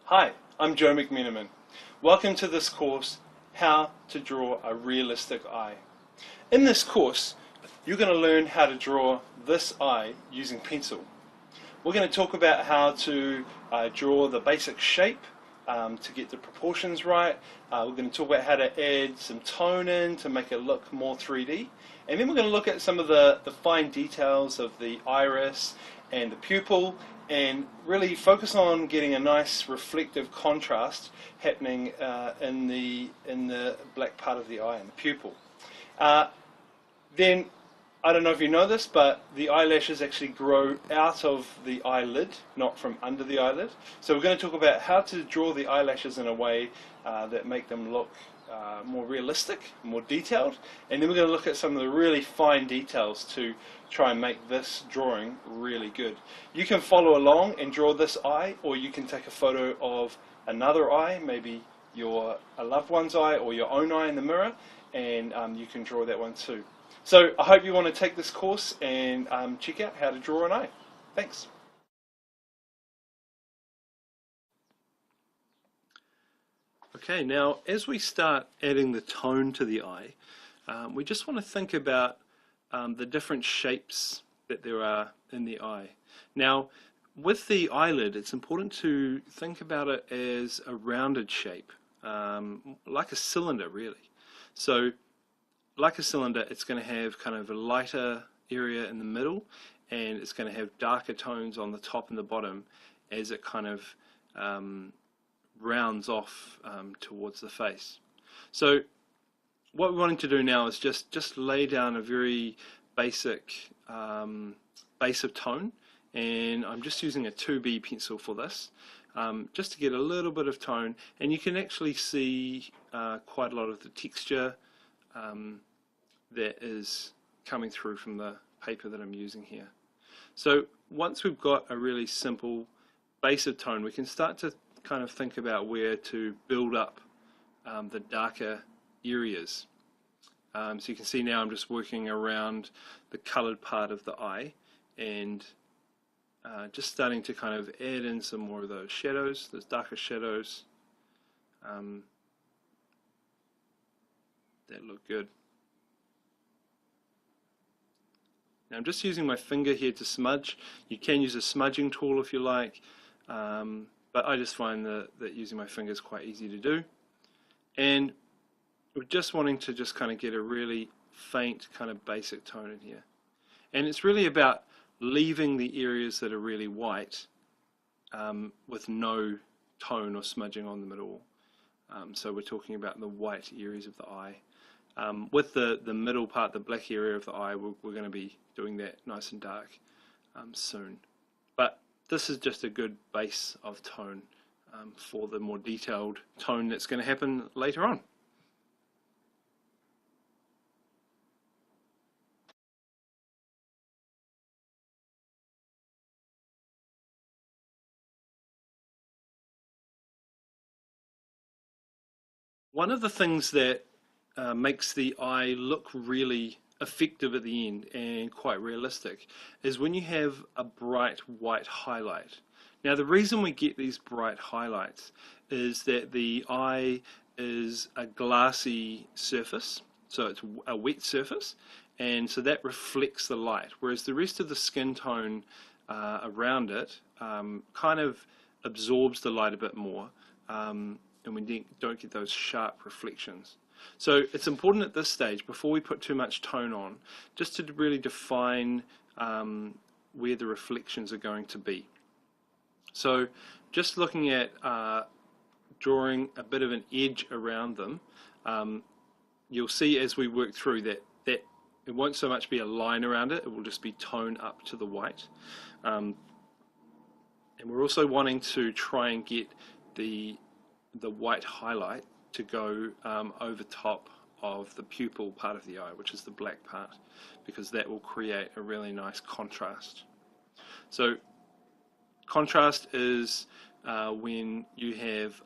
Hi, I'm Joe McMenamin. Welcome to this course, How to Draw a Realistic Eye. In this course, you're going to learn how to draw this eye using pencil. We're going to talk about how to draw the basic shape to get the proportions right. We're going to talk about how to add some tone in to make it look more 3D. And then we're going to look at some of the fine details of the iris and the pupil and really focus on getting a nice reflective contrast happening in the black part of the eye and the pupil. Then I don't know if you know this, but the eyelashes actually grow out of the eyelid, not from under the eyelid. So we're going to talk about how to draw the eyelashes in a way that make them look more realistic, more detailed, and then we're going to look at some of the really fine details to try and make this drawing really good. You can follow along and draw this eye, or you can take a photo of another eye, maybe a loved one's eye or your own eye in the mirror, and you can draw that one too. So I hope you want to take this course and check out how to draw an eye. Thanks. Okay, now as we start adding the tone to the eye, we just want to think about the different shapes that there are in the eye. Now, with the eyelid, it's important to think about it as a rounded shape, like a cylinder really. So, like a cylinder, it's going to have kind of a lighter area in the middle, and it's going to have darker tones on the top and the bottom as it kind of rounds off towards the face. So what we're wanting to do now is just lay down a very basic base of tone, and I'm just using a 2B pencil for this, just to get a little bit of tone, and you can actually see quite a lot of the texture that is coming through from the paper that I'm using here. So once we've got a really simple base of tone, we can start to kind of think about where to build up the darker areas. So you can see now I'm just working around the coloured part of the eye, and just starting to kind of add in some more of those shadows, those darker shadows that look good. Now I'm just using my finger here to smudge. You can use a smudging tool if you like, but I just find that using my finger is quite easy to do. And we're just wanting to just kind of get a really faint kind of basic tone in here. And it's really about leaving the areas that are really white with no tone or smudging on them at all. So we're talking about the white areas of the eye. With the middle part, the black area of the eye, we're going to be doing that nice and dark soon. But this is just a good base of tone for the more detailed tone that's going to happen later on. One of the things that makes the eye look really effective at the end and quite realistic is when you have a bright white highlight. Now the reason we get these bright highlights is that the eye is a glassy surface, so it's a wet surface, and so that reflects the light, whereas the rest of the skin tone around it kind of absorbs the light a bit more, and we don't get those sharp reflections. So it's important at this stage, before we put too much tone on, just to really define where the reflections are going to be. So just looking at drawing a bit of an edge around them, you'll see as we work through that it won't so much be a line around it, it will just be tone up to the white. And we're also wanting to try and get the white highlight to go over top of the pupil part of the eye, which is the black part, because that will create a really nice contrast. So contrast is when you have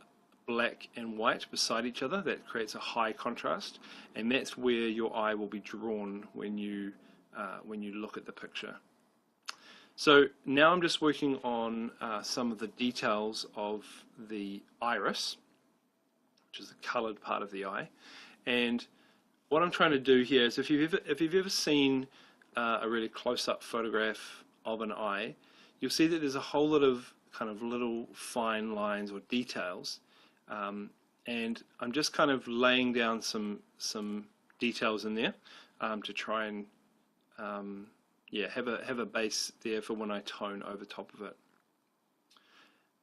black and white beside each other. That creates a high contrast, and that's where your eye will be drawn when you look at the picture. So now I'm just working on some of the details of the iris, which is the colored part of the eye. And what I'm trying to do here is, if you've ever seen a really close-up photograph of an eye, you'll see that there's a whole lot of kind of little fine lines or details, and I'm just kind of laying down some details in there to try and yeah, have a base there for when I tone over top of it.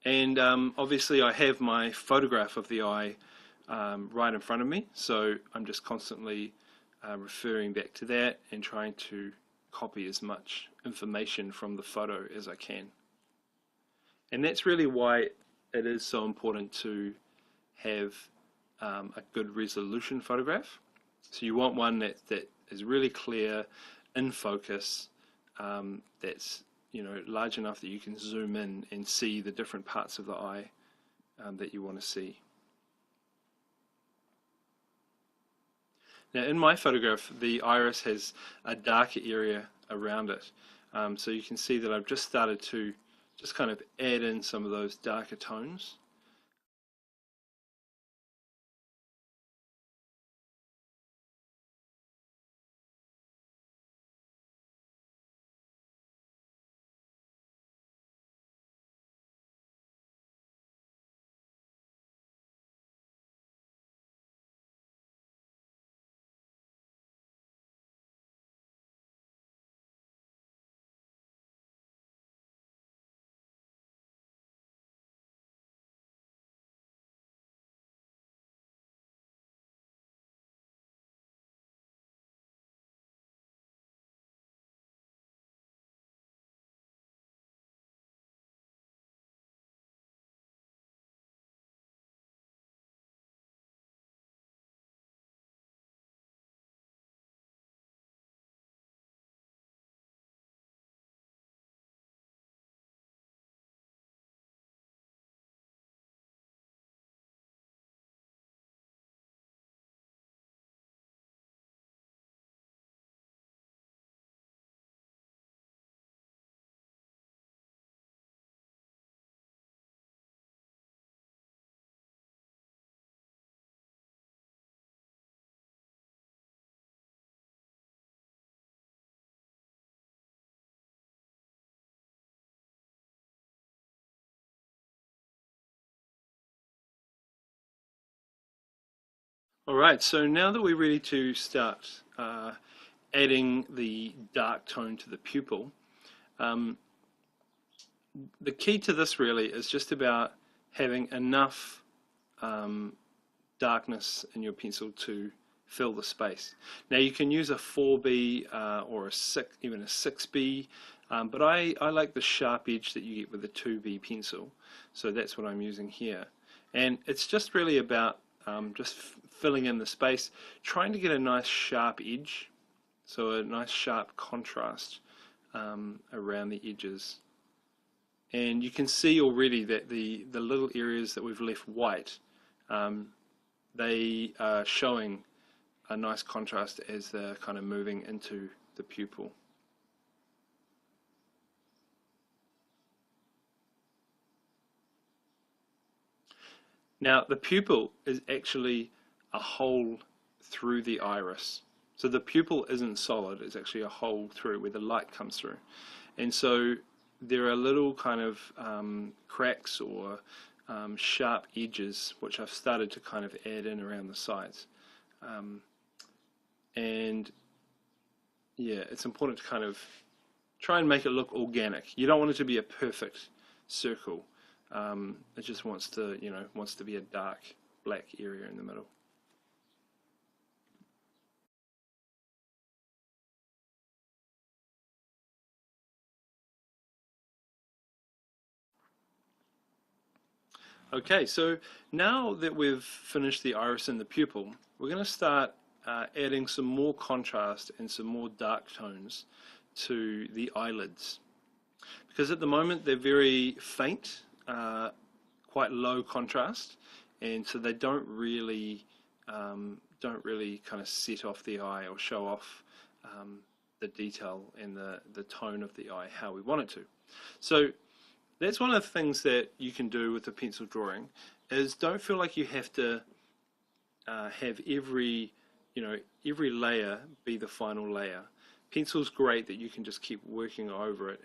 And obviously I have my photograph of the eye right in front of me, so I'm just constantly referring back to that and trying to copy as much information from the photo as I can. And that's really why it is so important to have a good resolution photograph. So you want one that is really clear, in focus, that's large enough that you can zoom in and see the different parts of the eye that you want to see. Now in my photograph, the iris has a darker area around it, so you can see that I've just started to just kind of add in some of those darker tones. Alright, so now that we're ready to start adding the dark tone to the pupil, the key to this really is just about having enough darkness in your pencil to fill the space. Now you can use a 4B or even a 6B, but I like the sharp edge that you get with a 2B pencil, so that's what I'm using here. And it's just really about just filling in the space, trying to get a nice sharp edge, so a nice sharp contrast around the edges. And you can see already that the little areas that we've left white, they are showing a nice contrast as they're kind of moving into the pupil. Now the pupil is actually a hole through the iris. So the pupil isn't solid, it's actually a hole through where the light comes through. And so there are little kind of cracks or sharp edges which I've started to kind of add in around the sides. And yeah, it's important to kind of try and make it look organic. You don't want it to be a perfect circle. It just wants to, wants to be a dark black area in the middle. Okay, so now that we've finished the iris and the pupil, we're going to start adding some more contrast and some more dark tones to the eyelids. Because at the moment they're very faint, quite low contrast, and so they don't really kind of set off the eye or show off the detail and the tone of the eye how we want it to. So that's one of the things that you can do with the pencil drawing, is don't feel like you have to have every layer be the final layer. Pencil's great that you can just keep working over it,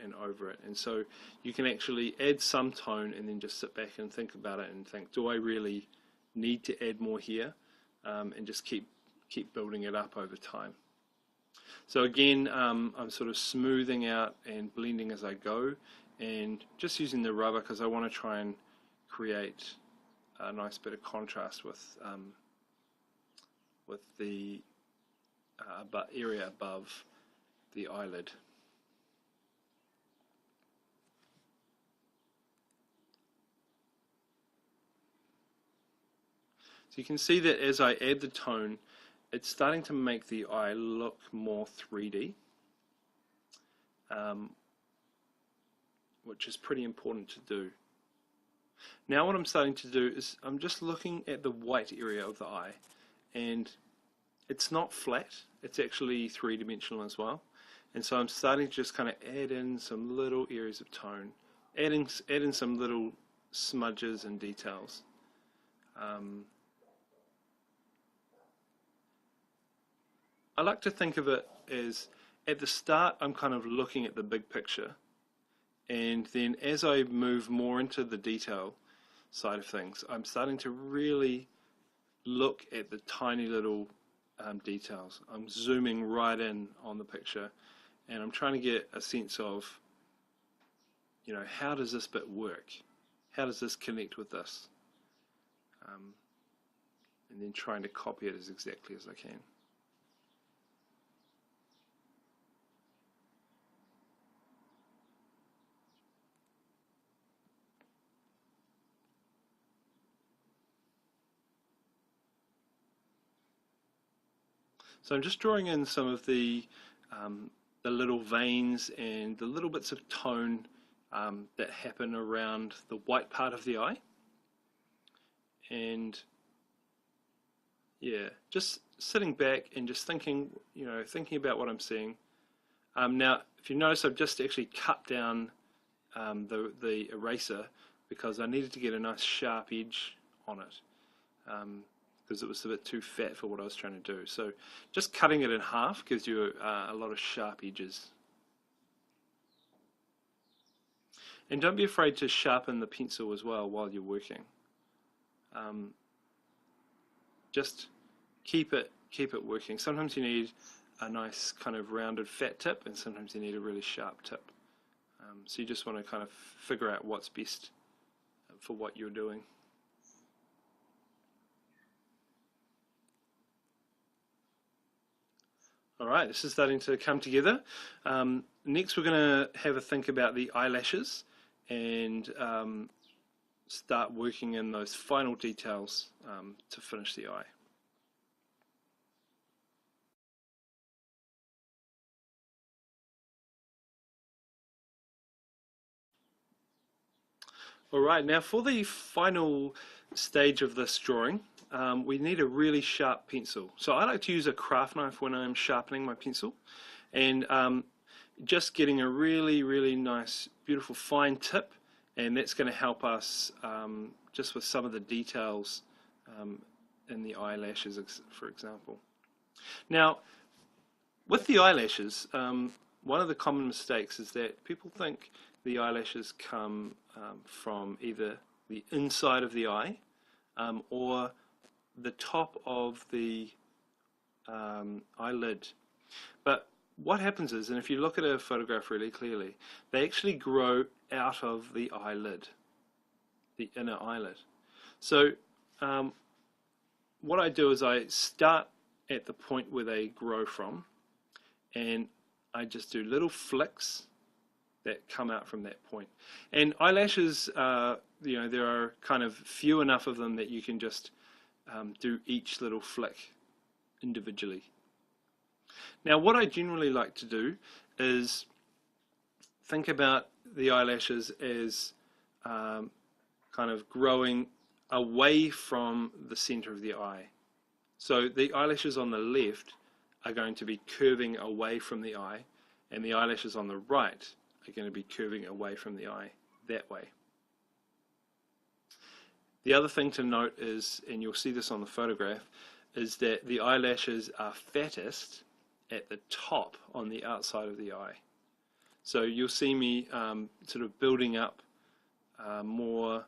and so you can actually add some tone and then just sit back and think about it and think, do I really need to add more here? And just keep building it up over time. So again, I'm sort of smoothing out and blending as I go, and just using the rubber because I want to try and create a nice bit of contrast with the area above the eyelid. So you can see that as I add the tone, it's starting to make the eye look more 3D, which is pretty important to do. Now what I'm starting to do is I'm just looking at the white area of the eye, and it's not flat, it's actually three-dimensional as well. And so I'm starting to just kind of add in some little areas of tone, add in some little smudges and details. I like to think of it as, at the start I'm kind of looking at the big picture, and then as I move more into the detail side of things, I'm starting to really look at the tiny little details. I'm zooming right in on the picture, and I'm trying to get a sense of, how does this bit work? How does this connect with this? And then trying to copy it as exactly as I can. So I'm just drawing in some of the little veins and the little bits of tone that happen around the white part of the eye. And yeah, just sitting back and just thinking about what I'm seeing. Now, if you notice, I've just actually cut down the eraser because I needed to get a nice sharp edge on it. Because it was a bit too fat for what I was trying to do. So just cutting it in half gives you a lot of sharp edges. And don't be afraid to sharpen the pencil as well while you're working. Just keep it working. Sometimes you need a nice kind of rounded fat tip, and sometimes you need a really sharp tip. So you just want to kind of figure out what's best for what you're doing. Alright, this is starting to come together. Next we're going to have a think about the eyelashes and start working in those final details to finish the eye. Alright, now for the final stage of this drawing, we need a really sharp pencil. So I like to use a craft knife when I'm sharpening my pencil, and just getting a really, really nice, beautiful fine tip, and that's going to help us just with some of the details in the eyelashes, for example. Now, with the eyelashes, one of the common mistakes is that people think the eyelashes come from either the inside of the eye or the top of the eyelid. But what happens is, and if you look at a photograph really clearly, they actually grow out of the eyelid, the inner eyelid. So what I do is I start at the point where they grow from, and I just do little flicks that come out from that point. And eyelashes, there are kind of few enough of them that you can just do each little flick individually. Now, what I generally like to do is think about the eyelashes as kind of growing away from the center of the eye. So the eyelashes on the left are going to be curving away from the eye, and the eyelashes on the right are going to be curving away from the eye that way. The other thing to note is, and you'll see this on the photograph, is that the eyelashes are fattest at the top on the outside of the eye. So you'll see me sort of building up more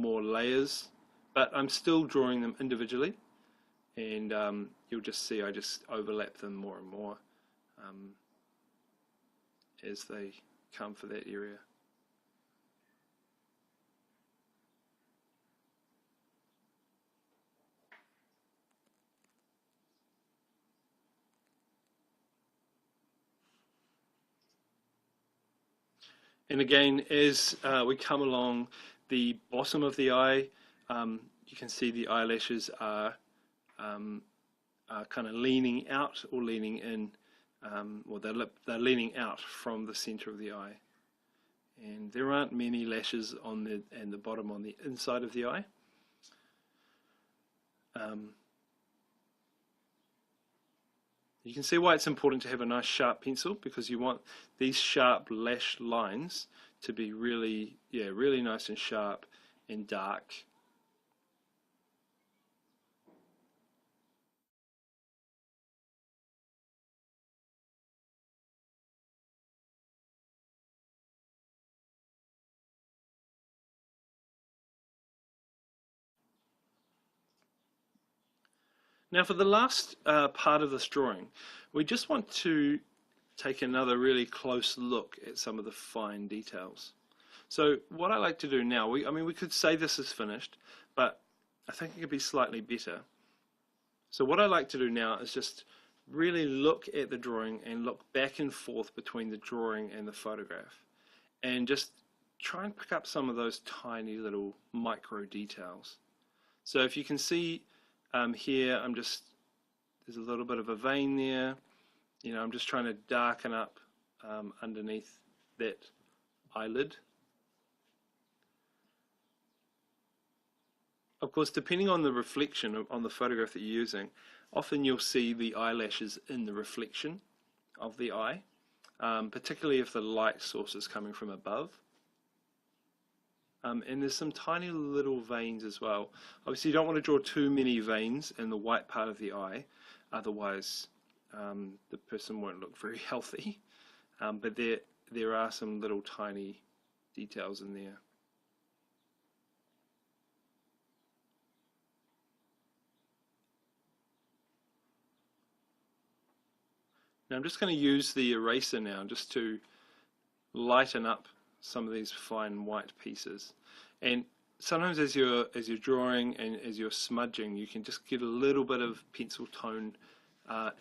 layers, but I'm still drawing them individually, and you'll just see I just overlap them more and more as they come for that area. And again, as we come along the bottom of the eye, you can see the eyelashes are kind of leaning out or leaning in, or they're leaning out from the center of the eye. And there aren't many lashes on the bottom on the inside of the eye. You can see why it's important to have a nice sharp pencil, because you want these sharp lash lines to be really nice and sharp and dark. Now for the last part of this drawing, we just want to take another really close look at some of the fine details. So what I like to do now, we could say this is finished, but I think it could be slightly better. So what I like to do now is just really look at the drawing and look back and forth between the drawing and the photograph, and just try and pick up some of those tiny little micro details. So if you can see here, there's a little bit of a vein there. I'm just trying to darken up underneath that eyelid. Of course, depending on the reflection on the photograph that you're using, often you'll see the eyelashes in the reflection of the eye, particularly if the light source is coming from above. And there's some tiny little veins as well. Obviously you don't want to draw too many veins in the white part of the eye, otherwise the person won't look very healthy. But there are some little tiny details in there. Now I'm just going to use the eraser now just to lighten up some of these fine white pieces. And sometimes as you're drawing and as you're smudging, you can just get a little bit of pencil tone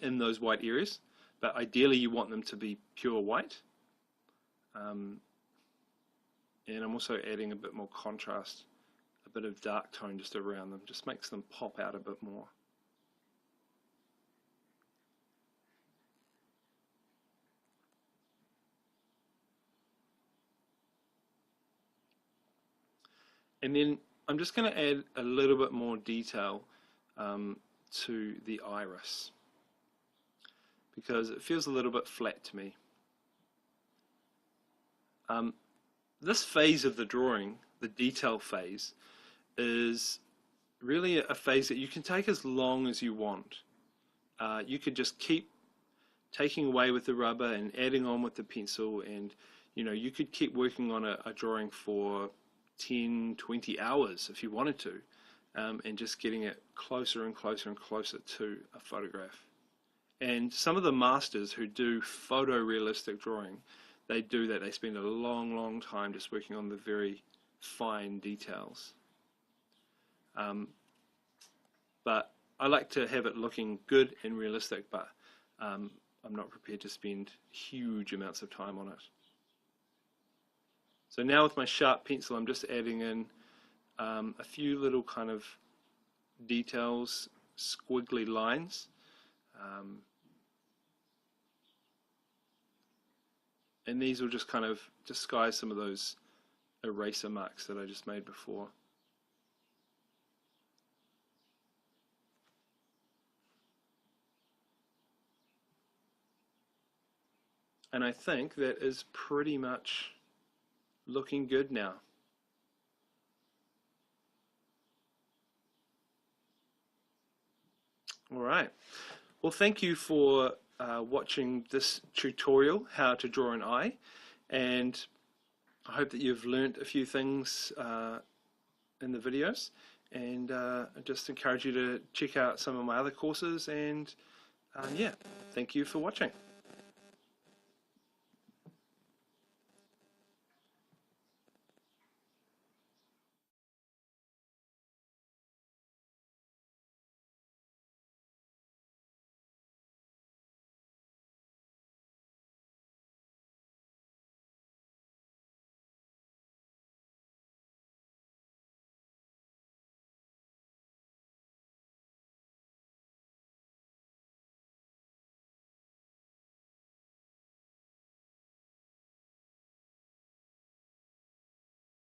in those white areas, but ideally you want them to be pure white. And I'm also adding a bit more contrast, a bit of dark tone just around them, just makes them pop out a bit more. And then I'm just going to add a little bit more detail to the iris, because it feels a little bit flat to me. This phase of the drawing, the detail phase, is really a phase that you can take as long as you want. You could just keep taking away with the rubber and adding on with the pencil, and you could keep working on a drawing for 10-20 hours if you wanted to, and just getting it closer and closer and closer to a photograph. And some of the masters who do photorealistic drawing, they do that. They spend a long time just working on the very fine details. But I like to have it looking good and realistic, but I'm not prepared to spend huge amounts of time on it. So now with my sharp pencil, I'm just adding in a few little kind of details, squiggly lines. And these will just kind of disguise some of those eraser marks that I just made before. And I think that is pretty much looking good now. All right. Well, thank you for watching this tutorial, how to draw an eye, and I hope that you've learned a few things in the videos, and I just encourage you to check out some of my other courses, and yeah, thank you for watching.